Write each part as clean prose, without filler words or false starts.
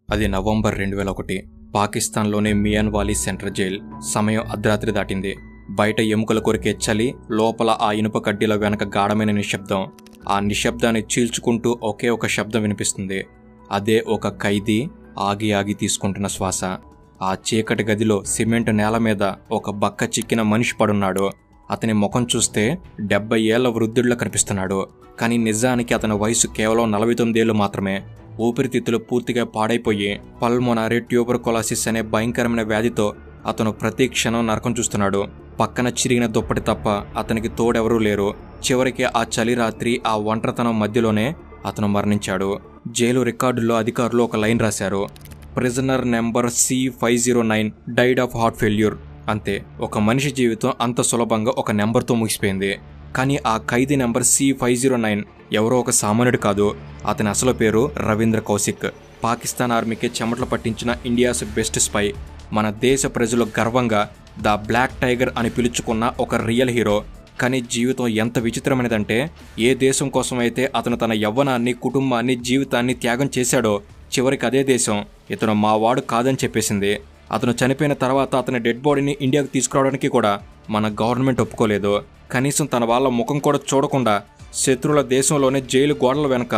అది నవంబర్ 2001 పాకిస్తాన్లోని మియాన్వాలీ central jail. సమయం అర్ధరాత్రి దాటింది. బయట ఎముకల కొరికే చలి, లోపల ఆ ఇనుప కడ్డీల వెనక గాఢమైన నిశ్శబ్దం. ఆ నిశ్శబ్దాన్ని చీల్చుకుంటూ ఒకే ఒక శబ్దం వినిపిస్తుంది. అదే ఒక ఖైదీ ఆగి ఆగి తీసుకుంటున్న శ్వాస. ఆ చీకటి గదిలో సిమెంట్ నేల మీద ఒక బక్క చిక్కిన మనిషి పడున్నాడు. అతని ముఖం చూస్తే 70 ఏళ్ల వృద్ధుడిలా కనిపిస్తున్నాడు. కానీ నిజానికి అతని వయసు కేవలం 49 ఏళ్లు మాత్రమే. ఊపిరితిత్తులు పూర్తిగా పాడైపోయి పల్మోనరీ ట్యూబర్కులోసిస్ అనే భయంకరమైన వ్యాధితో అతను ప్రతి క్షణం నరకం చూస్తున్నాడు. పక్కన చిరిగిన దుప్పటి తప్ప అతనికి తోడెవరూ లేరు. చివరికి ఆ చలి రాత్రి ఆ ఒంటరితనం మధ్యలోనే అతను మరణించాడు. జైలు రికార్డుల్లో అధికారులు ఒక లైన్ రాశారు: prisoner number C509 died of heart failure. అంతే, ఒక మనిషి జీవితం అంత సులభంగా ఒక నెంబర్తో ముగిసిపోయింది. కానీ ఆ ఖైదీ నెంబర్ C509 ఎవరో ఒక సామాన్యుడు కాదు. అతని అసలు పేరు రవీంద్ర కౌశిక్. పాకిస్తాన్ ఆర్మీకి చెమటలు పట్టించిన ఇండియాస్ బెస్ట్ స్పై. మన దేశ ప్రజలు గర్వంగా ద బ్లాక్ టైగర్ అని పిలుచుకున్న ఒక రియల్ హీరో. కానీ జీవితం ఎంత విచిత్రమైనదంటే, ఏ దేశం కోసమైతే అతను తన యవ్వనాన్ని, కుటుంబాన్ని, జీవితాన్ని త్యాగం చేశాడో చివరికి అదే దేశం ఇతను మావాడు కాదని చెప్పేసింది. అతను చనిపోయిన తర్వాత అతని డెడ్ బాడీని ఇండియాకు తీసుకురావడానికి కూడా మన గవర్నమెంట్ ఒప్పుకోలేదు. కనీసం తన వాళ్ళ ముఖం కూడా చూడకుండా శత్రువుల దేశంలోనే జైలు గోడల వెనక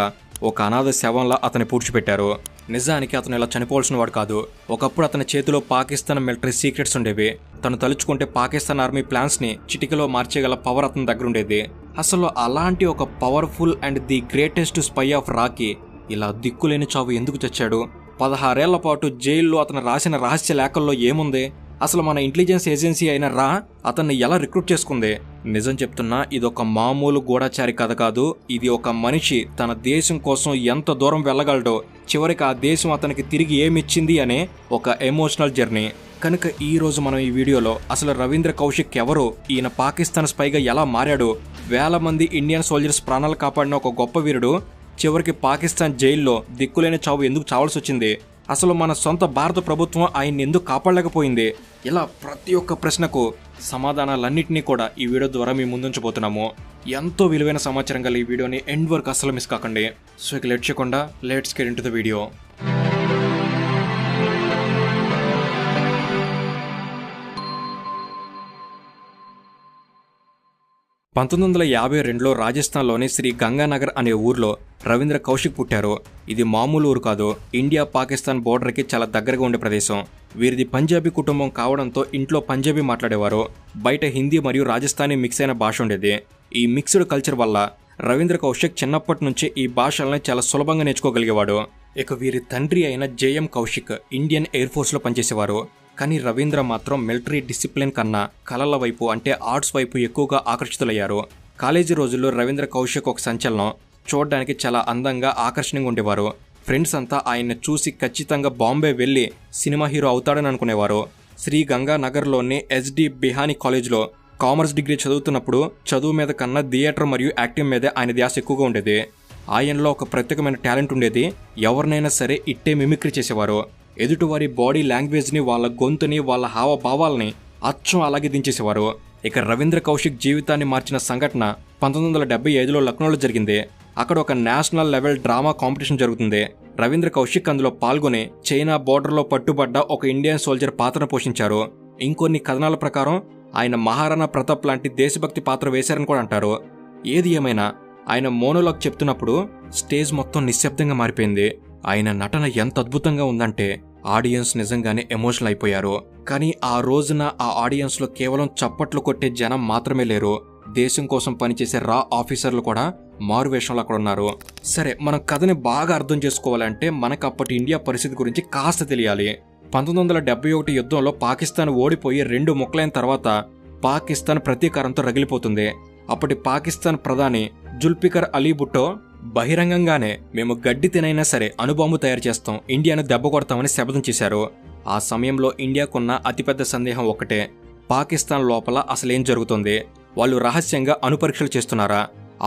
ఒక అనాథ శవంలా అతన్ని పూడ్చిపెట్టారు. నిజానికి అతను ఇలా చనిపోవాల్సిన వాడు కాదు. ఒకప్పుడు అతని చేతిలో పాకిస్తాన్ మిలిటరీ సీక్రెట్స్ ఉండేవి. తను తలుచుకుంటే పాకిస్తాన్ ఆర్మీ ప్లాన్స్ని చిటికలో మార్చేగల పవర్ అతని దగ్గర ఉండేది. అసలు అలాంటి ఒక powerful and the greatest spy of Rocky ఇలా దిక్కులేని చావు ఎందుకు చచ్చాడు? 16 ఏళ్ల పాటు జైల్లో అతను రాసిన రహస్య లేఖల్లో ఏముంది? అసలు మన ఇంటెలిజెన్స్ ఏజెన్సీ అయిన రా అతన్ని ఎలా రిక్రూట్ చేసుకుంది? నిజం చెప్తున్నా, ఇదొక మామూలు గూఢచారి కథ కాదు. ఇది ఒక మనిషి తన దేశం కోసం ఎంత దూరం వెళ్ళగలడో, చివరికి ఆ దేశం అతనికి తిరిగి ఏమిచ్చింది అనే ఒక ఎమోషనల్ జర్నీ. కనుక ఈ రోజు మనం ఈ వీడియోలో అసలు రవీంద్ర కౌశిక్ ఎవరు, ఈయన పాకిస్తాన్ స్పైగా ఎలా మారాడు, వేల మంది ఇండియన్ సోల్జర్స్ ప్రాణాలు కాపాడిన ఒక గొప్ప వీరుడు చివరికి పాకిస్తాన్ జైల్లో దిక్కులేని చావు ఎందుకు చావాల్సి వచ్చింది, అసలు మన సొంత భారత ప్రభుత్వం ఆయన్ని ఎందుకు కాపాడలేకపోయింది, ఇలా ప్రతి ఒక్క ప్రశ్నకు సమాధానాలన్నింటినీ కూడా ఈ వీడియో ద్వారా మీ ముందుంచబోతున్నాము. ఎంతో విలువైన సమాచారం గల ఈ వీడియోని ఎండ్ వరకు అసలు మిస్ కాకండి. సో ఇక లేట్ చేయకుండా let's get into the video. 1952లో రాజస్థాన్లోని శ్రీ గంగానగర్ అనే ఊర్లో రవీంద్ర కౌశిక్ పుట్టారు. ఇది మామూలు ఊరు కాదు. ఇండియా పాకిస్తాన్ బోర్డర్కి చాలా దగ్గరగా ఉండే ప్రదేశం. వీరిది పంజాబీ కుటుంబం కావడంతో ఇంట్లో పంజాబీ మాట్లాడేవారు. బయట హిందీ మరియు రాజస్థానీ మిక్స్ అయిన భాష ఉండేది. ఈ మిక్స్డ్ కల్చర్ వల్ల రవీంద్ర కౌశిక్ చిన్నప్పటి నుంచి ఈ భాషల్ని చాలా సులభంగా నేర్చుకోగలిగేవాడు. ఇక వీరి తండ్రి అయిన జేఎం కౌశిక్ ఇండియన్ ఎయిర్ ఫోర్స్లో పనిచేసేవారు. కానీ రవీంద్ర మాత్రం మిలిటరీ డిసిప్లిన్ కన్నా కళల వైపు అంటే ఆర్ట్స్ వైపు ఎక్కువగా ఆకర్షితులయ్యారు. కాలేజీ రోజుల్లో రవీంద్ర కౌశిక్ ఒక సంచలనం. చూడడానికి చాలా అందంగా ఆకర్షణీయంగా ఉండేవారు. ఫ్రెండ్స్ అంతా ఆయన్ని చూసి ఖచ్చితంగా బాంబే వెళ్ళి సినిమా హీరో అవుతాడని అనుకునేవారు. శ్రీ గంగానగర్లోని SD బిహానీ కాలేజ్లో కామర్స్ డిగ్రీ చదువుతున్నప్పుడు చదువు మీద కన్నా థియేటర్ మరియు యాక్టింగ్ మీదే ఆయన ధ్యాస ఎక్కువగా ఉండేది. ఆయనలో ఒక ప్రత్యేకమైన టాలెంట్ ఉండేది. ఎవరినైనా సరే ఇట్టే మిమిక్రీ చేసేవారు. ఎదుటివారి బాడీ లాంగ్వేజ్ని, వాళ్ళ గొంతుని, వాళ్ళ హావభావాల్ని అచ్చం అలాగే దించేసేవారు. ఇక రవీంద్ర కౌశిక్ జీవితాన్ని మార్చిన సంఘటన 1975లో లక్నోలో జరిగింది. అక్కడ ఒక నేషనల్ లెవెల్ డ్రామా కాంపిటీషన్ జరుగుతుంది. రవీంద్ర కౌశిక్ అందులో పాల్గొని చైనా బోర్డర్లో పట్టుబడ్డ ఒక ఇండియన్ సోల్జర్ పాత్రను పోషించారు. ఇంకొన్ని కథనాల ప్రకారం ఆయన మహారాణా ప్రతాప్ లాంటి దేశభక్తి పాత్ర వేశారని కూడా అంటారు. ఏది ఏమైనా ఆయన మోనోలాగ్ చెప్తున్నప్పుడు స్టేజ్ మొత్తం నిశ్శబ్దంగా మారిపోయింది. ఆయన నటన ఎంత అద్భుతంగా ఉందంటే ఆడియన్స్ నిజంగానే ఎమోషనల్ అయిపోయారు. కానీ ఆ రోజున ఆ ఆడియన్స్లో కేవలం చప్పట్లు కొట్టే జనం మాత్రమే లేరు. దేశం కోసం పనిచేసే రా ఆఫీసర్లు కూడా మారువేషంలో అక్కడ ఉన్నారు. సరే, మనం కథని బాగా అర్థం చేసుకోవాలంటే మనకు అప్పటి ఇండియా పరిస్థితి గురించి కాస్త తెలియాలి. 1971 యుద్ధంలో పాకిస్తాన్ ఓడిపోయి 2 ముక్కలైన తర్వాత పాకిస్తాన్ ప్రతీకారంతో రగిలిపోతుంది. అప్పటి పాకిస్తాన్ ప్రధాని జుల్ఫికర్ అలీ భుట్టో బహిరంగంగానే మేము గడ్డి తినైనా సరే అణుబాంబు తయారు చేస్తాం, ఇండియాను దెబ్బ కొడతామని శపథం చేశారు. ఆ సమయంలో ఇండియాకున్న అతిపెద్ద సందేహం ఒక్కటే: పాకిస్తాన్ లోపల అసలేం జరుగుతుంది? వాళ్ళు రహస్యంగా అణుపరీక్షలు చేస్తున్నారా?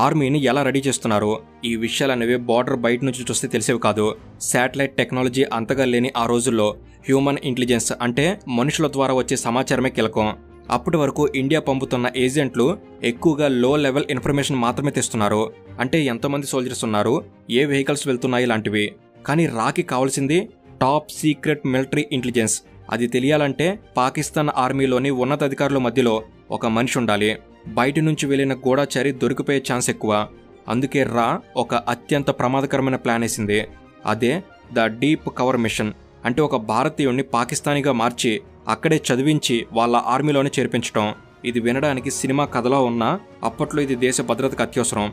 ఆర్మీని ఎలా రెడీ చేస్తున్నారు? ఈ విషయాలనేవి బార్డర్ బయట నుంచి చూస్తే తెలిసేవి కాదు. శాటిలైట్ టెక్నాలజీ అంతగా లేని ఆ రోజుల్లో హ్యూమన్ ఇంటెలిజెన్స్ అంటే మనుషుల ద్వారా వచ్చే సమాచారమే కీలకం. అప్పటి వరకు ఇండియా పంపుతున్న ఏజెంట్లు ఎక్కువగా లో లెవెల్ ఇన్ఫర్మేషన్ మాత్రమే తెస్తున్నారు. అంటే ఎంతమంది సోల్జర్స్ ఉన్నారు, ఏ వెహికల్స్ వెళ్తున్నాయి లాంటివి. కానీ రాకి కావాల్సింది టాప్ సీక్రెట్ మిలిటరీ ఇంటెలిజెన్స్. అది తెలియాలంటే పాకిస్తాన్ ఆర్మీలోని ఉన్నతాధికారుల మధ్యలో ఒక మనిషి ఉండాలి. బయటి నుంచి వెళ్లిన గూఢచారి దొరికిపోయే ఛాన్స్ ఎక్కువ. అందుకే రా ఒక అత్యంత ప్రమాదకరమైన ప్లాన్ వేసింది. అదే ద డీప్ కవర్ మిషన్. అంటే ఒక భారతీయుడిని పాకిస్తానీగా మార్చి అక్కడే చదివించి వాళ్ళ ఆర్మీలోనే చేర్పించడం. ఇది వినడానికి సినిమా కథలో ఉన్నా అప్పట్లో ఇది దేశ భద్రతకు అత్యవసరం.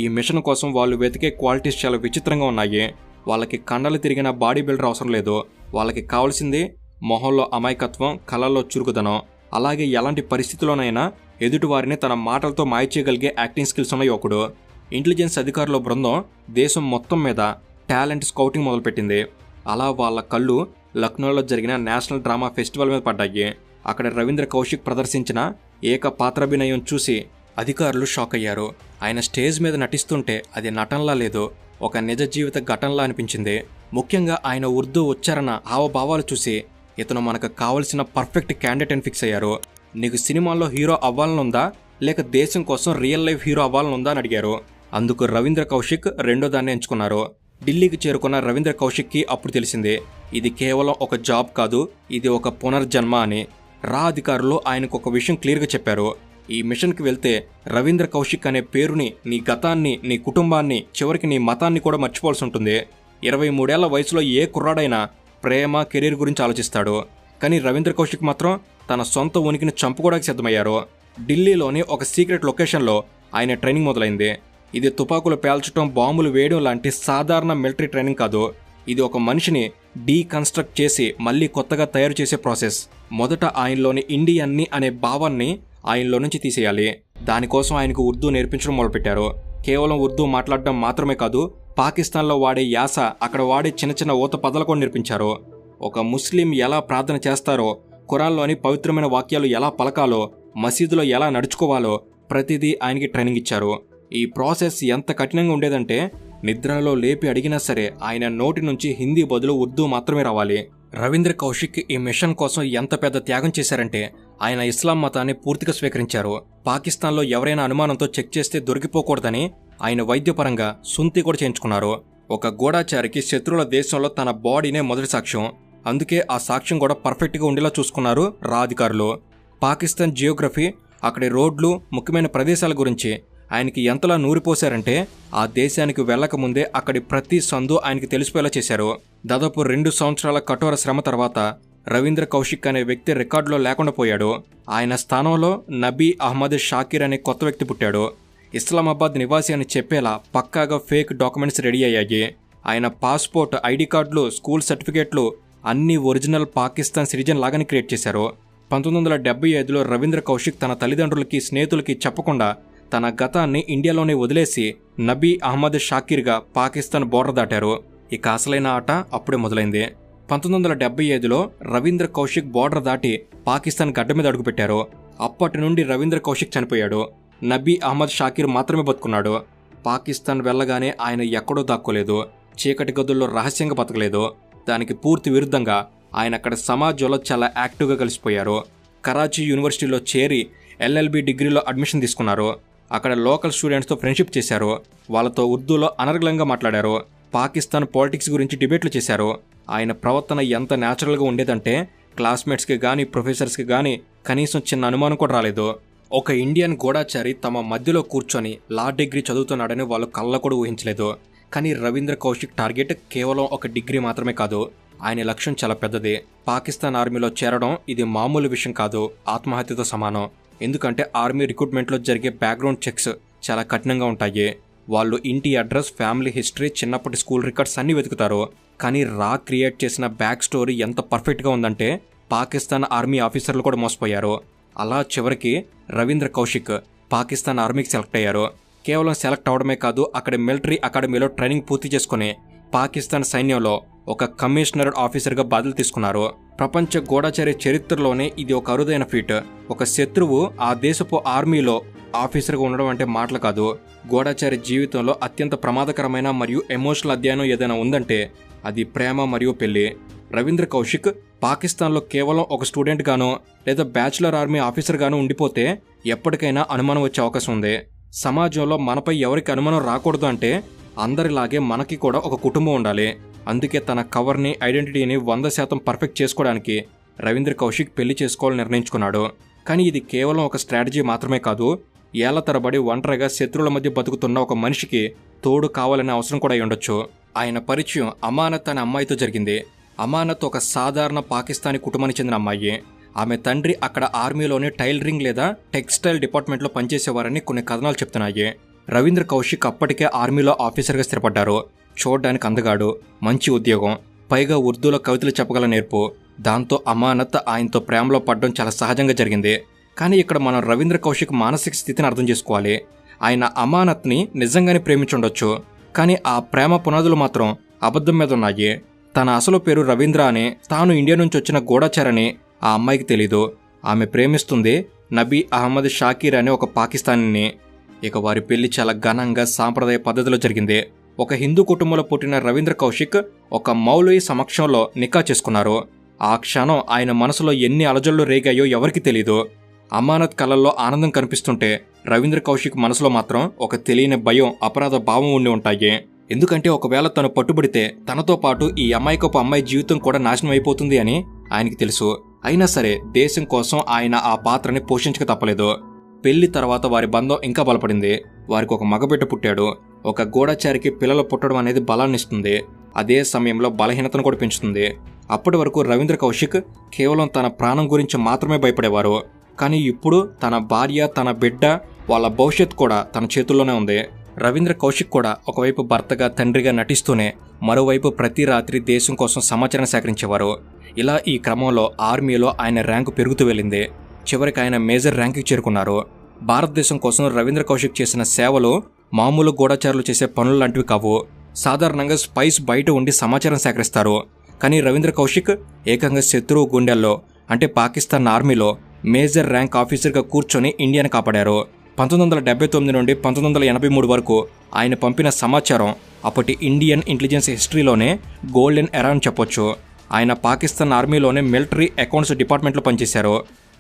ఈ మిషన్ కోసం వాళ్ళు వెతికే క్వాలిటీస్ చాలా విచిత్రంగా ఉన్నాయి. వాళ్ళకి కండలు తిరిగిన బాడీ బిల్డర్ అవసరం లేదు. వాళ్ళకి కావాల్సింది మొహంలో అమాయకత్వం, కళ్ళల్లో చురుకుదనం, అలాగే ఎలాంటి పరిస్థితుల్లోనైనా ఎదుటివారిని తన మాటలతో మాయ చేయగలిగే యాక్టింగ్ స్కిల్స్ ఉన్న యువకుడు. ఇంటెలిజెన్స్ అధికారుల బృందం దేశం మొత్తం మీద టాలెంట్ స్కౌటింగ్ మొదలుపెట్టింది. అలా వాళ్ళ కళ్ళు లక్నోలో జరిగిన నేషనల్ డ్రామా ఫెస్టివల్ మీద పడ్డాయి. అక్కడ రవీంద్ర కౌశిక్ ప్రదర్శించిన ఏక పాత్రాభినయం చూసి అధికారులు షాక్ అయ్యారు. ఆయన స్టేజ్ మీద నటిస్తుంటే అది నటనలా లేదు, ఒక నిజ జీవిత ఘటనలా అనిపించింది. ముఖ్యంగా ఆయన ఉర్దూ ఉచ్చారణ, హావభావాలు చూసి ఇతను మనకు కావలసిన పర్ఫెక్ట్ క్యాండిడేట్ అని ఫిక్స్ అయ్యారు. నీకు సినిమాల్లో హీరో అవ్వాలనుందా లేక దేశం కోసం రియల్ లైఫ్ హీరో అవ్వాలనుందా అని అడిగారు. అందుకు రవీంద్ర కౌశిక్ రెండో దాన్ని ఎంచుకున్నారు. ఢిల్లీకి చేరుకున్న రవీంద్ర కౌశిక్కి అప్పుడు తెలిసింది ఇది కేవలం ఒక జాబ్ కాదు, ఇది ఒక పునర్జన్మ అని. రా అధికారులు ఆయనకు ఒక విషయం క్లియర్గా చెప్పారు. ఈ మిషన్కి వెళ్తే రవీంద్ర కౌశిక్ అనే పేరుని, నీ గతాన్ని, నీ కుటుంబాన్ని, చివరికి నీ మతాన్ని కూడా మర్చిపోవాల్సి ఉంటుంది. 23 ఏళ్ల వయసులో ఏ కుర్రాడైనా ప్రేమ, కెరీర్ గురించి ఆలోచిస్తాడు. కానీ రవీంద్ర కౌశిక్ మాత్రం తన సొంత ఉనికిని చంపుకోవడానికి సిద్ధమయ్యారు. ఢిల్లీలోని ఒక సీక్రెట్ లొకేషన్లో ఆయన ట్రైనింగ్ మొదలైంది. ఇది తుపాకులు పేల్చడం, బాంబులు వేయడం లాంటి సాధారణ మిలిటరీ ట్రైనింగ్ కాదు. ఇది ఒక మనిషిని డీకన్స్ట్రక్ట్ చేసి మళ్ళీ కొత్తగా తయారు చేసే ప్రాసెస్. మొదట ఆయనలోని ఇండియన్ని అనే భావాన్ని ఆయనలో నుంచి తీసేయాలి. దానికోసం ఆయనకు ఉర్దూ నేర్పించడం మొదలుపెట్టారు. కేవలం ఉర్దూ మాట్లాడడం మాత్రమే కాదు, పాకిస్తాన్లో వాడే యాస, అక్కడ వాడే చిన్న చిన్న ఊత పదాలు కూడా నేర్పించారు. ఒక ముస్లిం ఎలా ప్రార్థన చేస్తారో, ఖురాన్లోని పవిత్రమైన వాక్యాలు ఎలా పలకాలో, మసీదులో ఎలా నడుచుకోవాలో ప్రతిదీ ఆయనకి ట్రైనింగ్ ఇచ్చారు. ఈ ప్రాసెస్ ఎంత కఠినంగా ఉండేదంటే నిద్రలో లేపి అడిగినా సరే ఆయన నోటి నుంచి హిందీ బదులు ఉర్దూ మాత్రమే రావాలి. రవీంద్ర కౌశిక్ ఈ మిషన్ కోసం ఎంత పెద్ద త్యాగం చేశారంటే ఆయన ఇస్లాం మతాన్ని పూర్తిగా స్వీకరించారు. పాకిస్తాన్లో ఎవరైనా అనుమానంతో చెక్ చేస్తే దొరికిపోకూడదని ఆయన వైద్యపరంగా సుంతి కూడా చేయించుకున్నారు. ఒక గూఢాచారికి శత్రువుల దేశంలో తన బాడీనే మొదటి సాక్ష్యం. అందుకే ఆ సాక్ష్యం కూడా పర్ఫెక్ట్గా ఉండేలా చూసుకున్నారు రా అధికారులు. పాకిస్తాన్ జియోగ్రఫీ, అక్కడి రోడ్లు, ముఖ్యమైన ప్రదేశాల గురించి ఆయనకి ఎంతలా నూరిపోశారంటే ఆ దేశానికి వెళ్లకముందే అక్కడి ప్రతి సందు ఆయనకి తెలిసిపోయేలా చేశారు. దాదాపు 2 సంవత్సరాల కఠోర శ్రమ తర్వాత రవీంద్ర కౌశిక్ అనే వ్యక్తి రికార్డులో లేకుండా పోయాడు. ఆయన స్థానంలో నబీ అహ్మద్ షాకీర్ అనే కొత్త వ్యక్తి పుట్టాడు. ఇస్లామాబాద్ నివాసి అని చెప్పేలా పక్కాగా ఫేక్ డాక్యుమెంట్స్ రెడీ అయ్యాయి. ఆయన పాస్పోర్ట్, ఐడి కార్డులు, స్కూల్ సర్టిఫికేట్లు అన్ని ఒరిజినల్ పాకిస్తాన్ సిటిజన్ లాగానే క్రియేట్ చేశారు. 1975లో రవీంద్ర కౌశిక్ తన తల్లిదండ్రులకి, స్నేహితులకి చెప్పకుండా తన గతాన్ని ఇండియాలోనే వదిలేసి నబీ అహ్మద్ షాకీర్గా పాకిస్తాన్ బోర్డర్ దాటారు. ఇక అసలైన ఆట అప్పుడే మొదలైంది. 1975లో రవీంద్ర కౌశిక్ బోర్డర్ దాటి పాకిస్తాన్ గడ్డ మీద అడుగుపెట్టారు. అప్పటి నుండి రవీంద్ర కౌశిక్ చనిపోయాడు. నబీ అహ్మద్ షాకీర్ మాత్రమే బతుకున్నాడు. పాకిస్తాన్ వెళ్ళగానే ఆయన ఎక్కడో దాక్కోలేదు, చీకటి గదుల్లో రహస్యంగా బతకలేదు. దానికి పూర్తి విరుద్ధంగా ఆయన అక్కడ సమాజంలో చాలా యాక్టివ్గా కలిసిపోయారు. కరాచీ యూనివర్సిటీలో చేరి LLB డిగ్రీలో అడ్మిషన్ తీసుకున్నారు. అక్కడ లోకల్ స్టూడెంట్స్తో ఫ్రెండ్షిప్ చేశారు. వాళ్ళతో ఉర్దూలో అనర్గళంగా మాట్లాడారు. పాకిస్తాన్ పాలిటిక్స్ గురించి డిబేట్లు చేశారు. ఆయన ప్రవర్తన ఎంత న్యాచురల్గా ఉండేదంటే క్లాస్మేట్స్కి కానీ, ప్రొఫెసర్స్కి కానీ కనీసం చిన్న అనుమానం కూడా రాలేదు. ఒక ఇండియన్ గూఢాచారి తమ మధ్యలో కూర్చొని లా డిగ్రీ చదువుతున్నాడని వాళ్ళు కళ్ళ కూడా ఊహించలేదు. కానీ రవీంద్ర కౌశిక్ టార్గెట్ కేవలం ఒక డిగ్రీ మాత్రమే కాదు, ఆయన లక్ష్యం చాలా పెద్దది. పాకిస్తాన్ ఆర్మీలో చేరడం ఇది మామూలు విషయం కాదు, ఆత్మహత్యతో సమానం. ఎందుకంటే ఆర్మీ రిక్రూట్మెంట్లో జరిగే బ్యాక్గ్రౌండ్ చెక్స్ చాలా కఠినంగా ఉంటాయి. వాళ్ళు ఇంటి అడ్రస్, ఫ్యామిలీ హిస్టరీ, చిన్నప్పటి స్కూల్ రికార్డ్స్ అన్నీ వెతుకుతారు. కానీ రా క్రియేట్ చేసిన బ్యాక్ స్టోరీ ఎంత పర్ఫెక్ట్గా ఉందంటే పాకిస్తాన్ ఆర్మీ ఆఫీసర్లు కూడా మోసపోయారు. అలా చివరికి రవీంద్ర కౌశిక్ పాకిస్తాన్ ఆర్మీకి సెలెక్ట్ అయ్యారు. కేవలం సెలెక్ట్ అవడమే కాదు, అక్కడ మిలిటరీ అకాడమీలో ట్రైనింగ్ పూర్తి చేసుకుని పాకిస్తాన్ సైన్యంలో ఒక కమిషనర్ ఆఫీసర్గా బాధ్యతలు తీసుకున్నారు. ప్రపంచ గూఢచారి చరిత్రలోనే ఇది ఒక అరుదైన ఫీట్. ఒక శత్రువు ఆ దేశపు ఆర్మీలో ఆఫీసర్గా ఉండడం అంటే మాటలు కాదు. గూఢచారి జీవితంలో అత్యంత ప్రమాదకరమైన మరియు ఎమోషనల్ అధ్యయనం ఏదైనా ఉందంటే అది ప్రేమ మరియు పెళ్లి. రవీంద్ర కౌశిక్ పాకిస్తాన్లో కేవలం ఒక స్టూడెంట్ గానో లేదా బ్యాచులర్ ఆర్మీ ఆఫీసర్ గానో ఉండిపోతే ఎప్పటికైనా అనుమానం వచ్చే అవకాశం ఉంది. సమాజంలో మనపై ఎవరికి అనుమానం రాకూడదు అంటే అందరిలాగే మనకి కూడా ఒక కుటుంబం ఉండాలి. అందుకే తన కవర్ని, ఐడెంటిటీని 100% పర్ఫెక్ట్ చేసుకోవడానికి రవీంద్ర కౌశిక్ పెళ్లి చేసుకోవాలని నిర్ణయించుకున్నాడు. కానీ ఇది కేవలం ఒక స్ట్రాటజీ మాత్రమే కాదు, ఏళ్ల తరబడి ఒంటరిగా శత్రువుల మధ్య బతుకుతున్న ఒక మనిషికి తోడు కావాలనే అవసరం కూడా ఉండొచ్చు. ఆయన పరిచయం అమానత్ అనే అమ్మాయితో జరిగింది. అమానత్ ఒక సాధారణ పాకిస్తానీ కుటుంబానికి చెందిన అమ్మాయి. ఆమె తండ్రి అక్కడ ఆర్మీలోని టైలరింగ్ లేదా టెక్స్టైల్ డిపార్ట్మెంట్లో పనిచేసేవారని కొన్ని కథనాలు చెప్తున్నాయి. రవీంద్ర కౌశిక్ అప్పటికే ఆర్మీలో ఆఫీసర్గా స్థిరపడ్డారు. చూడ్డానికి అందగాడు, మంచి ఉద్యోగం, పైగా ఉర్దూలో కవితలు చెప్పగల నేర్పు. దాంతో అమానత్ ఆయనతో ప్రేమలో పడడం చాలా సహజంగా జరిగింది. కానీ ఇక్కడ మనం రవీంద్ర కౌశిక్ మానసిక స్థితిని అర్థం చేసుకోవాలి. ఆయన అమానత్ని నిజంగానే ప్రేమించుండొచ్చు, కానీ ఆ ప్రేమ పునాదులు మాత్రం అబద్ధం మీద ఉన్నాయి. తన అసలు పేరు రవీంద్ర అని, తాను ఇండియా నుంచి వచ్చిన గూఢచారని ఆ అమ్మాయికి తెలీదు. ఆమె ప్రేమిస్తుంది నబీ అహ్మద్ షాకీర్ అనే ఒక పాకిస్తానీని. ఇక వారి పెళ్లి చాలా ఘనంగా సాంప్రదాయ పద్ధతిలో జరిగింది. ఒక హిందూ కుటుంబంలో పుట్టిన రవీంద్ర కౌశిక్ ఒక మౌలవి సమక్షంలో నికా చేసుకున్నారు. ఆ క్షణం ఆయన మనసులో ఎన్ని అలజడులు రేగాయో ఎవరికి తెలీదు. అమానత్ కళ్ళల్లో ఆనందం కనిపిస్తుంటే రవీంద్ర కౌశిక్ మనసులో మాత్రం ఒక తెలియని భయం, అపరాధ భావం ఉండి ఉంటాయి. ఎందుకంటే ఒకవేళ తను పట్టుబడితే తనతో పాటు ఈ అమ్మాయికపు అమ్మాయి జీవితం కూడా నాశనం అయిపోతుంది అని ఆయనకి తెలుసు. అయినా సరే దేశం కోసం ఆయన ఆ పాత్రని పోషించక తప్పలేదు. పెళ్లి తర్వాత వారి బంధం ఇంకా బలపడింది. వారికి ఒక మగబిడ్డ పుట్టాడు. ఒక గూఢచారికి పిల్లలు పుట్టడం అనేది బలాన్నిస్తుంది, అదే సమయంలో బలహీనతను కూడా పెంచుతుంది. అప్పటి వరకు రవీంద్ర కౌశిక్ కేవలం తన ప్రాణం గురించి మాత్రమే భయపడేవారు. కానీ ఇప్పుడు తన భార్య, తన బిడ్డ, వాళ్ళ భవిష్యత్ కూడా తన చేతుల్లోనే ఉంది. రవీంద్ర కౌశిక్ కూడా ఒకవైపు భర్తగా, తండ్రిగా నటిస్తూనే మరోవైపు ప్రతి రాత్రి దేశం కోసం సమాచారం సేకరించేవారు. ఇలా ఈ క్రమంలో ఆర్మీలో ఆయన ర్యాంకు పెరుగుతూ వెళ్ళింది. చివరికి ఆయన మేజర్ ర్యాంకుకి చేరుకున్నారు. భారతదేశం కోసం రవీంద్ర కౌశిక్ చేసిన సేవలు మామూలు గూఢచారులు చేసే పనులు లాంటివి కావు. సాధారణంగా స్పైస్ బయట ఉండి సమాచారం సేకరిస్తారు. కానీ రవీంద్ర కౌశిక్ ఏకంగా శత్రువు గుండెల్లో, అంటే పాకిస్తాన్ ఆర్మీలో మేజర్ ర్యాంక్ ఆఫీసర్గా కూర్చొని ఇండియాను కాపాడారు. 1979 నుండి 1983 వరకు ఆయన పంపిన సమాచారం అప్పటి ఇండియన్ ఇంటెలిజెన్స్ హిస్టరీలోనే గోల్డెన్ ఎరా అని చెప్పొచ్చు. ఆయన పాకిస్తాన్ ఆర్మీలోనే మిలిటరీ అకౌంట్స్ డిపార్ట్మెంట్లో పనిచేశారు.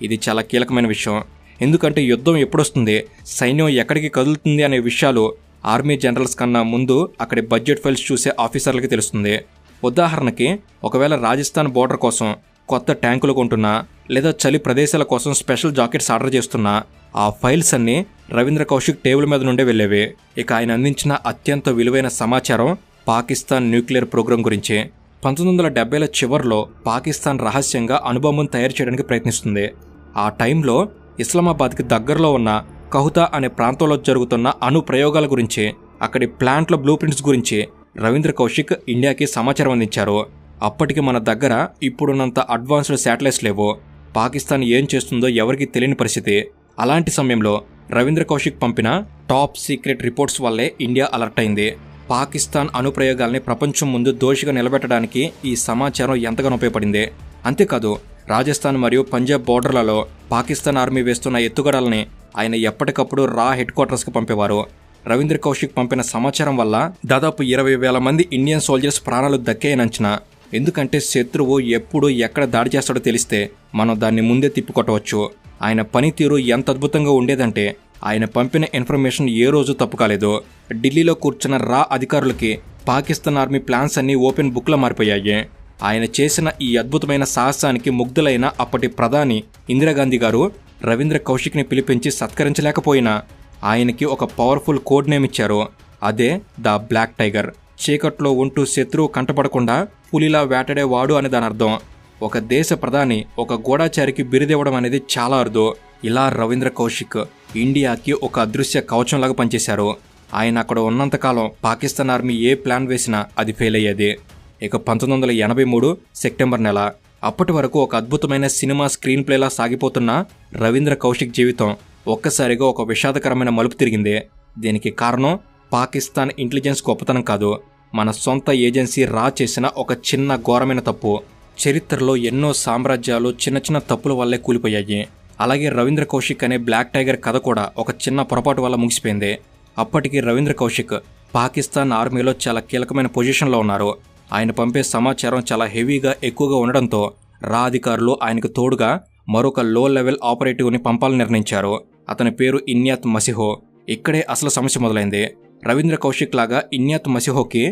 ఇది చాలా కీలకమైన విషయం. ఎందుకంటే యుద్ధం ఎప్పుడొస్తుంది, సైన్యం ఎక్కడికి కదులుతుంది అనే విషయాలు ఆర్మీ జనరల్స్ కన్నా ముందు అక్కడి బడ్జెట్ ఫైల్స్ చూసే ఆఫీసర్లకి తెలుస్తుంది. ఉదాహరణకి ఒకవేళ రాజస్థాన్ బోర్డర్ కోసం కొత్త ట్యాంకులు కొంటున్నా, లేదా చలి ప్రదేశాల కోసం స్పెషల్ జాకెట్స్ ఆర్డర్ చేస్తున్నా ఆ ఫైల్స్ అన్నీ రవీంద్ర కౌశిక్ టేబుల్ మీద నుండే వెళ్ళేవి. ఇక ఆయన అందించిన అత్యంత విలువైన సమాచారం పాకిస్తాన్ న్యూక్లియర్ ప్రోగ్రాం గురించి. 1970ల చివరిలో పాకిస్తాన్ రహస్యంగా అణుబాంబును తయారు చేయడానికి ప్రయత్నిస్తుంది. ఆ టైంలో ఇస్లామాబాద్కి దగ్గరలో ఉన్న కహుతా అనే ప్రాంతంలో జరుగుతున్న అణు ప్రయోగాల గురించి, అక్కడి ప్లాంట్ల బ్లూ ప్రింట్స్ గురించి రవీంద్ర కౌశిక్ ఇండియాకి సమాచారం అందించారు. అప్పటికి మన దగ్గర ఇప్పుడున్నంత అడ్వాన్స్డ్ శాటిలైట్స్ లేవు. పాకిస్తాన్ ఏం చేస్తుందో ఎవరికీ తెలియని పరిస్థితి. అలాంటి సమయంలో రవీంద్ర కౌశిక్ పంపిన టాప్ సీక్రెట్ రిపోర్ట్స్ వల్లే ఇండియా అలర్ట్ అయింది. పాకిస్తాన్ అణుప్రయోగాల్ని ప్రపంచం ముందు దోషిగా నిలబెట్టడానికి ఈ సమాచారం ఎంతగానో ఉపయోగపడింది. అంతేకాదు రాజస్థాన్ మరియు పంజాబ్ బోర్డర్లలో పాకిస్తాన్ ఆర్మీ వేస్తున్న ఎత్తుగడల్ని ఆయన ఎప్పటికప్పుడు రా హెడ్ క్వార్టర్స్కి పంపేవారు. రవీంద్ర కౌశిక్ పంపిన సమాచారం వల్ల దాదాపు 20,000 మంది ఇండియన్ సోల్జర్స్ ప్రాణాలు దక్కాయని అంచనా. ఎందుకంటే శత్రువు ఎప్పుడు ఎక్కడ దాడి చేస్తాడో తెలిస్తే మనం దాన్ని ముందే తిప్పికొట్టవచ్చు. ఆయన పనితీరు ఎంత అద్భుతంగా ఉండేదంటే ఆయన పంపిన ఇన్ఫర్మేషన్ ఏ రోజు తప్పు కాలేదు. ఢిల్లీలో కూర్చున్న రా అధికారులకి పాకిస్తాన్ ఆర్మీ ప్లాన్స్ అన్నీ ఓపెన్ బుక్లా మారిపోయాయి. ఆయన చేసిన ఈ అద్భుతమైన సాహసానికి ముగ్ధులైన అప్పటి ప్రధాని ఇందిరాగాంధీ గారు రవీంద్ర కౌశిక్ని పిలిపించి సత్కరించలేకపోయినా ఆయనకి ఒక పవర్ఫుల్ కోడ్ నేమ్ ఇచ్చారు. అదే ద బ్లాక్ టైగర్. చీకట్లో ఉంటూ శత్రువు కంటపడకుండా పులిలా వేటాడేవాడు అని దాని అర్థం. ఒక దేశ ప్రధాని ఒక గూఢచారికి బిరుదివ్వడం అనేది చాలా అరుదు. ఇలా రవీంద్ర కౌశిక్ ఇండియాకి ఒక అదృశ్య కవచంలాగా పనిచేశారు. ఆయన అక్కడ ఉన్నంతకాలం పాకిస్తాన్ ఆర్మీ ఏ ప్లాన్ వేసినా అది ఫెయిల్ అయ్యేది. ఇక 1983 సెప్టెంబర్ నెల, అప్పటి వరకు ఒక అద్భుతమైన సినిమా స్క్రీన్ ప్లేలా సాగిపోతున్న రవీంద్ర కౌశిక్ జీవితం ఒక్కసారిగా ఒక విషాదకరమైన మలుపు తిరిగింది. దీనికి కారణం పాకిస్తాన్ ఇంటెలిజెన్స్ గొప్పతనం కాదు, మన సొంత ఏజెన్సీ రా చేసిన ఒక చిన్న ఘోరమైన తప్పు. చరిత్రలో ఎన్నో సామ్రాజ్యాలు చిన్న చిన్న తప్పుల వల్లే కూలిపోయాయి. అలాగే రవీంద్ర కౌశిక్ అనే బ్లాక్ టైగర్ కథ కూడా ఒక చిన్న పొరపాటు వల్ల ముగిసిపోయింది. అప్పటికి రవీంద్ర కౌశిక్ పాకిస్తాన్ ఆర్మీలో చాలా కీలకమైన పొజిషన్లో ఉన్నారు. ఆయన పంపే సమాచారం చాలా హెవీగా ఎక్కువగా ఉండడంతో రా అధికారులు ఆయనకు తోడుగా మరొక లో లెవెల్ ఆపరేటివ్ని పంపాలని నిర్ణయించారు. అతని పేరు ఇన్యాత్ మసిహో. ఇక్కడే అసలు సమస్య మొదలైంది. రవీంద్ర కౌశిక్ లాగా ఇన్యాత్ మసిహోకి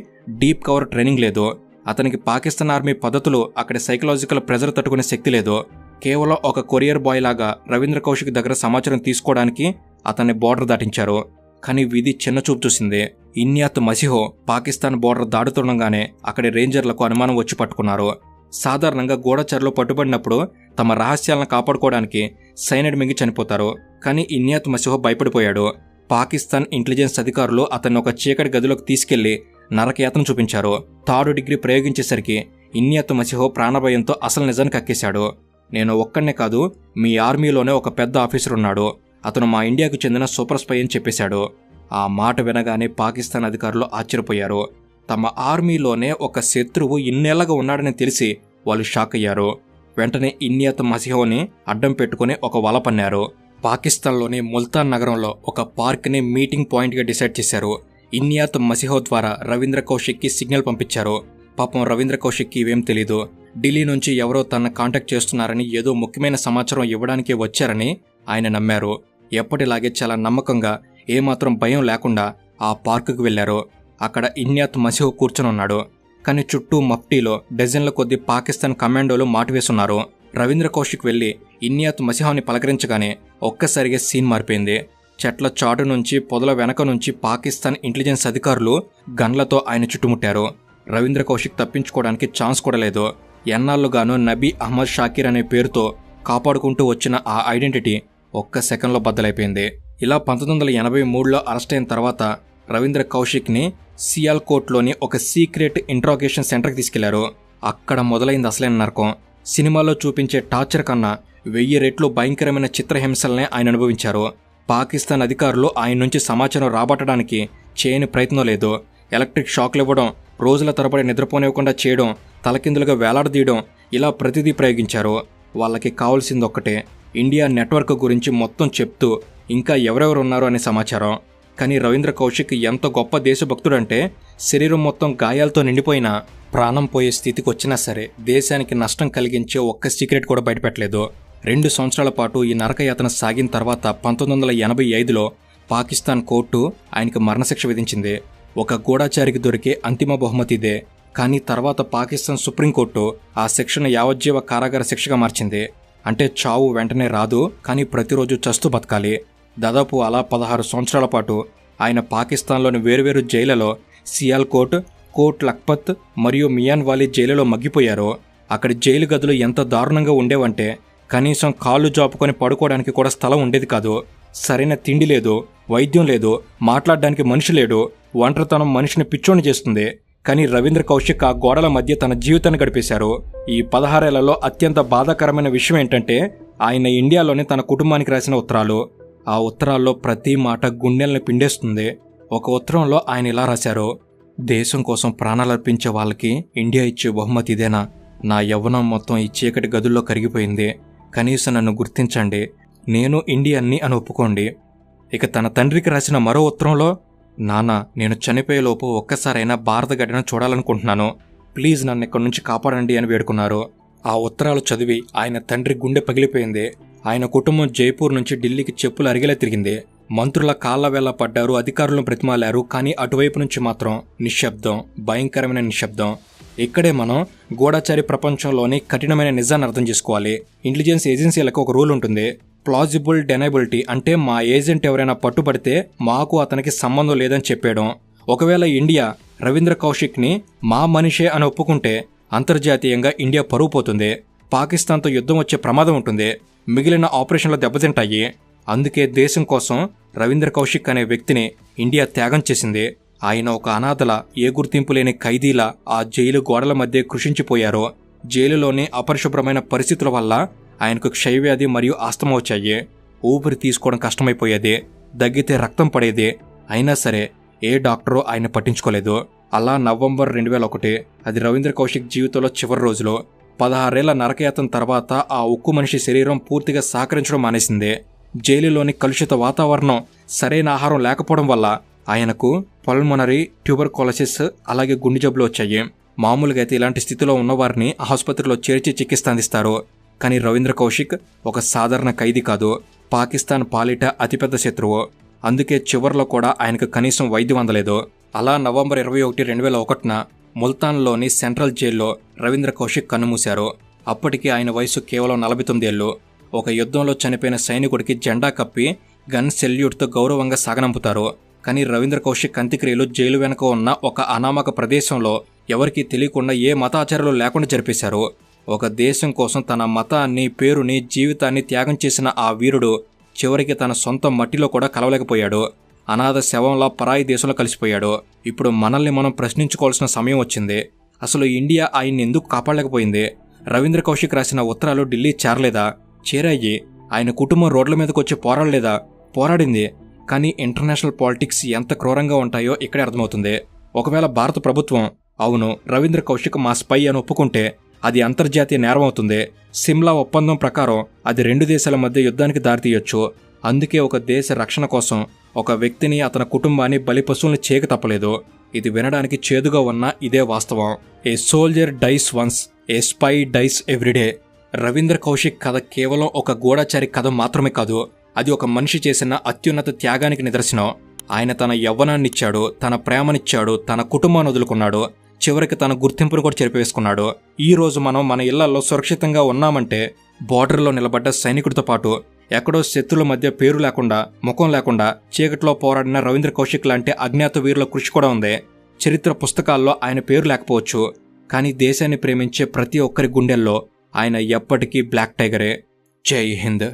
డీప్ కవర్ ట్రైనింగ్ లేదు. అతనికి పాకిస్తాన్ ఆర్మీ పద్ధతులు అక్కడి సైకలాజికల్ ప్రెజర్ తట్టుకునే శక్తి లేదు. కేవలం ఒక కొరియర్ బాయ్ లాగా రవీంద్ర కౌశిక్ దగ్గర సమాచారం తీసుకోవడానికి అతన్ని బోర్డర్ దాటించారు. కానీ విధి చిన్నచూపు చూసింది. ఇన్యాత్ మసిహో పాకిస్తాన్ బోర్డర్ దాడుతుండగానే అక్కడి రేంజర్లకు అనుమానం వచ్చి పట్టుకున్నారు. సాధారణంగా గూఢచారులు పట్టుబడినప్పుడు తమ రహస్యాలను కాపాడుకోవడానికి సైనైడ్ మింగి చనిపోతారు. కానీ ఇన్యాత్ మసిహో భయపడిపోయాడు. పాకిస్తాన్ ఇంటెలిజెన్స్ అధికారులు అతన్ని ఒక చీకటి గదిలోకి తీసుకెళ్లి నరకయాతన చూపించారు. 3rd డిగ్రీ ప్రయోగించేసరికి ఇన్యాత్ మసిహో ప్రాణభయంతో అసలు నిజాన్ని కక్కేశాడు. నేను ఒక్కడనే కాదు, మీ ఆర్మీలోనే ఒక పెద్ద ఆఫీసర్ ఉన్నాడు. అతను మా ఇండియాకు చెందిన సూపర్ స్పై అని చెప్పేశాడు. ఆ మాట వినగానే పాకిస్తాన్ అధికారులు ఆశ్చర్యపోయారు. తమ ఆర్మీలోనే ఒక శత్రువు ఇన్నేళ్లగా ఉన్నాడని తెలిసి వాళ్ళు షాక్ అయ్యారు. వెంటనే ఇన్యాత్ మసిహోని అడ్డం పెట్టుకుని ఒక వల పన్నారు. పాకిస్తాన్లోని ముల్తాన్ నగరంలో ఒక పార్క్ని మీటింగ్ పాయింట్గా డిసైడ్ చేశారు. ఇన్యాత్ మసిహో ద్వారా రవీంద్ర కౌశిక్కి సిగ్నల్ పంపించారు. పాపం రవీంద్ర కౌశిక్కి ఇవేం తెలీదు. ఢిల్లీ నుంచి ఎవరో తన కాంటాక్ట్ చేస్తున్నారని, ఏదో ముఖ్యమైన సమాచారం ఇవ్వడానికే వచ్చారని ఆయన నమ్మారు. ఎప్పటిలాగే చాలా నమ్మకంగా, ఏమాత్రం భయం లేకుండా ఆ పార్కుకు వెళ్లారు. అక్కడ ఇన్యాత్ మసిహో కూర్చొనున్నాడు. కానీ చుట్టూ మఫ్టీలో డజన్ల కొద్దీ పాకిస్తాన్ కమాండోలు మాటివేస్తున్నారు. రవీంద్ర కౌశిక్ వెళ్లి ఇన్యాత్ మసిహోని పలకరించగానే ఒక్కసారిగా సీన్ మారిపోయింది. చెట్ల చాటు నుంచి, పొదల వెనక నుంచి పాకిస్తాన్ ఇంటెలిజెన్స్ అధికారులు గన్లతో ఆయన చుట్టుముట్టారు. రవీంద్ర కౌశిక్ తప్పించుకోవడానికి ఛాన్స్ కూడా లేదు. ఎన్నాళ్లుగానూ నబీ అహ్మద్ షాకీర్ అనే పేరుతో కాపాడుకుంటూ వచ్చిన ఆ ఐడెంటిటీ ఒక్క సెకండ్లో బద్దలైపోయింది. ఇలా 1983లో అరెస్ట్ అయిన తర్వాత రవీంద్ర కౌశిక్ని సియాల్కోట్లోని ఒక సీక్రెట్ ఇంట్రాగేషన్ సెంటర్కి తీసుకెళ్లారు. అక్కడ మొదలైంది అసలైన నరకం. సినిమాలో చూపించే టార్చర్ కన్నా 1000 రెట్లు భయంకరమైన చిత్రహింసల్నే ఆయన అనుభవించారు. పాకిస్తాన్ అధికారులు ఆయన నుంచి సమాచారం రాబట్టడానికి చేయని ప్రయత్నం లేదు. ఎలక్ట్రిక్ షాక్లు ఇవ్వడం, రోజుల తరబడి నిద్రపోనివ్వకుండా చేయడం, తలకిందులుగా వేలాడదీయడం, ఇలా ప్రతిదీ ప్రయోగించారు. వాళ్ళకి కావాల్సింది ఒక్కటే, ఇండియా నెట్వర్క్ గురించి మొత్తం చెప్తూ ఇంకా ఎవరెవరున్నారో అనే సమాచారం. కానీ రవీంద్ర కౌశిక్ ఎంత గొప్ప దేశభక్తుడంటే, శరీరం మొత్తం గాయాలతో నిండిపోయినా, ప్రాణం పోయే స్థితికి వచ్చినా సరే దేశానికి నష్టం కలిగించే ఒక్క సీక్రెట్ కూడా బయటపెట్టలేదు. 2 సంవత్సరాల పాటు ఈ నరకయాతన సాగిన తర్వాత 1985లో పాకిస్తాన్ కోర్టు ఆయనకు మరణశిక్ష విధించింది. ఒక గూఢచారికి దొరికే అంతిమ బహుమతి ఇదే. కానీ తర్వాత పాకిస్తాన్ సుప్రీంకోర్టు ఆ శిక్షను యావజ్జీవ కారాగార శిక్షగా మార్చింది. అంటే చావు వెంటనే రాదు, కానీ ప్రతిరోజు చస్తూ బతకాలి. దాదాపు అలా 16 సంవత్సరాల పాటు ఆయన పాకిస్తాన్లోని వేరువేరు జైళ్లలో సియాల్కోట్, కోట్ లఖ్పత్ మరియు మియాన్వాలీ జైలులో మగ్గిపోయారు. అక్కడి జైలు గదులు ఎంత దారుణంగా ఉండేవంటే కనీసం కాళ్ళు జాపుకొని పడుకోవడానికి కూడా స్థలం ఉండేది కాదు. సరైన తిండి లేదు, వైద్యం లేదు, మాట్లాడడానికి మనిషి లేడు. ఒంటరితనం మనిషిని పిచ్చోని చేస్తుంది. కానీ రవీంద్ర కౌశిక్ ఆ గోడల మధ్య తన జీవితాన్ని గడిపేశారు. ఈ 16 ఏళ్లలో అత్యంత బాధాకరమైన విషయం ఏంటంటే, ఆయన ఇండియాలోని తన కుటుంబానికి రాసిన ఉత్తరాలు. ఆ ఉత్తరాల్లో ప్రతి మాట గుండెల్ని పిండేస్తుంది. ఒక ఉత్తరంలో ఆయన ఇలా రాశారు: దేశం కోసం ప్రాణాలర్పించే వాళ్ళకి ఇండియా ఇచ్చే బహుమతి ఇదేనా? నా యవ్వనం మొత్తం ఈ చీకటి గదుల్లో కరిగిపోయింది. కనీసం నన్ను గుర్తించండి, నేను ఇండియన్ని అని ఒప్పుకోండి. ఇక తన తండ్రికి రాసిన మరో ఉత్తరంలో, నాన్న, నేను చనిపోయేలోపు ఒక్కసారైనా భారత గడ్డను చూడాలనుకుంటున్నాను. ప్లీజ్ నన్ను ఇక్కడి నుంచి కాపాడండి అని వేడుకున్నారు. ఆ ఉత్తరాలు చదివి ఆయన తండ్రి గుండె పగిలిపోయింది. ఆయన కుటుంబం జైపూర్ నుంచి ఢిల్లీకి చెప్పులు అరిగేలా తిరిగింది. మంత్రుల కాళ్ల వేళ పడ్డారు, అధికారులను బ్రతిమాలారు. కానీ అటువైపు నుంచి మాత్రం నిశ్శబ్దం, భయంకరమైన నిశ్శబ్దం. ఇక్కడే మనం గూఢచారి ప్రపంచంలోని కఠినమైన నిజాన్ని అర్థం చేసుకోవాలి. ఇంటెలిజెన్స్ ఏజెన్సీలకు ఒక రూల్ ఉంటుంది, ప్లాజిబుల్ డెనైబిలిటీ. అంటే మా ఏజెంట్ ఎవరైనా పట్టుబడితే మాకు అతనికి సంబంధం లేదని చెప్పేయడం. ఒకవేళ ఇండియా రవీంద్ర కౌశిక్ని మా మనిషే అని ఒప్పుకుంటే అంతర్జాతీయంగా ఇండియా పరువు పోతుంది. పాకిస్తాన్తో యుద్ధం వచ్చే ప్రమాదం ఉంటుంది. మిగిలిన ఆపరేషన్లు దెబ్బతింటాయి. అందుకే దేశం కోసం రవీంద్ర కౌశిక్ అనే వ్యక్తిని ఇండియా త్యాగం చేసింది. ఆయన ఒక అనాథల, ఏ గుర్తింపు లేని ఖైదీలా ఆ జైలు గోడల మధ్య కృషించిపోయారు. జైలులోని అపరిశుభ్రమైన పరిస్థితుల వల్ల ఆయనకు క్షయవ్యాధి మరియు ఆస్తమా వచ్చాయి. ఊపిరి తీసుకోవడం కష్టమైపోయేది, దగ్గితే రక్తం పడేది. అయినా సరే ఏ డాక్టరో ఆయన పట్టించుకోలేదు. అలా నవంబర్ 2001, అది రవీంద్ర కౌశిక్ జీవితంలో చివరి రోజులు. 16 ఏళ్ల నరకయాతన తర్వాత ఆ ఉక్కు మనిషి శరీరం పూర్తిగా సహకరించడం మానేసింది. జైలులోని కలుషిత వాతావరణం, సరైన ఆహారం లేకపోవడం వల్ల ఆయనకు పల్మనరీ ట్యూబర్కోలసిస్, అలాగే గుండె జబ్బులు వచ్చాయి. మామూలుగా అయితే ఇలాంటి స్థితిలో ఉన్నవారిని ఆసుపత్రిలో చేర్చి చికిత్స అందిస్తారు. కానీ రవీంద్ర కౌశిక్ ఒక సాధారణ ఖైదీ కాదు, పాకిస్తాన్ పాలిట అతిపెద్ద శత్రువు. అందుకే చివర్లో కూడా ఆయనకు కనీసం వైద్యం అందలేదు. అలా నవంబర్ 21, 2001 ముల్తాన్లోని సెంట్రల్ జైల్లో రవీంద్ర కౌశిక్ కన్నుమూశారు. అప్పటికి ఆయన వయసు కేవలం 49 ఏళ్లు. ఒక యుద్ధంలో చనిపోయిన సైనికుడికి జెండా కప్పి గన్ సెల్యూట్తో గౌరవంగా సాగనంపుతారు. కానీ రవీంద్ర కౌశిక్ అంత్యక్రియలు జైలు వెనుక ఉన్న ఒక అనామక ప్రదేశంలో ఎవరికీ తెలియకుండా ఏ మతాచారాలు లేకుండా జరిపేశారు. ఒక దేశం కోసం తన మతాన్ని, పేరుని, జీవితాన్ని త్యాగం చేసిన ఆ వీరుడు చివరికి తన సొంత మట్టిలో కూడా కలవలేకపోయాడు. అనాథ శవంలా పరాయి దేశంలో కలిసిపోయాడు. ఇప్పుడు మనల్ని మనం ప్రశ్నించుకోవాల్సిన సమయం వచ్చింది. అసలు ఇండియా ఆయన్ని ఎందుకు కాపాడలేకపోయింది? రవీంద్ర కౌశిక్ రాసిన ఉత్తరాలు ఢిల్లీ చేరలేదా? చేరాయి. ఆయన కుటుంబం రోడ్ల మీదకి వచ్చి పోరాడలేదా? పోరాడింది. కానీ ఇంటర్నేషనల్ పాలిటిక్స్ ఎంత క్రూరంగా ఉంటాయో ఇక్కడే అర్థమవుతుంది. ఒకవేళ భారత ప్రభుత్వం అవును రవీంద్ర కౌశిక్ మా స్పై అని ఒప్పుకుంటే అది అంతర్జాతీయ నేరం అవుతుంది. సిమ్లా ఒప్పందం ప్రకారం అది 2 దేశాల మధ్య యుద్ధానికి దారితీయొచ్చు. అందుకే ఒక దేశ రక్షణ కోసం ఒక వ్యక్తిని, అతని కుటుంబాన్ని బలిపశువుల్ని చేయక తప్పలేదు. ఇది వినడానికి చేదుగా ఉన్న ఇదే వాస్తవం. A soldier dies once, a spy dies everyday. Ravindra Kaushik కథ కేవలం ఒక గూఢచారి కథ మాత్రమే కాదు, అది ఒక మనిషి చేసిన అత్యున్నత త్యాగానికి నిదర్శనం. ఆయన తన యవ్వనాన్నిచ్చాడు, తన ప్రేమనిచ్చాడు, తన కుటుంబాన్ని వదులుకున్నాడు, చివరికి తన గుర్తింపును కూడా చెరిపేసుకున్నాడు. ఈ రోజు మనం మన ఇళ్లలో సురక్షితంగా ఉన్నామంటే బోర్డర్లో నిలబడ్డ సైనికుడితో పాటు ఎక్కడో శత్రుల మధ్య పేరు లేకుండా, ముఖం లేకుండా చీకట్లో పోరాడిన రవీంద్ర కౌశిక్ లాంటి అజ్ఞాత వీరుల కృషి కూడా ఉంది. చరిత్ర పుస్తకాల్లో ఆయన పేరు లేకపోవచ్చు, కానీ దేశాన్ని ప్రేమించే ప్రతి ఒక్కరి గుండెల్లో ఆయన ఎప్పటికీ బ్లాక్ టైగరే. జై హింద్.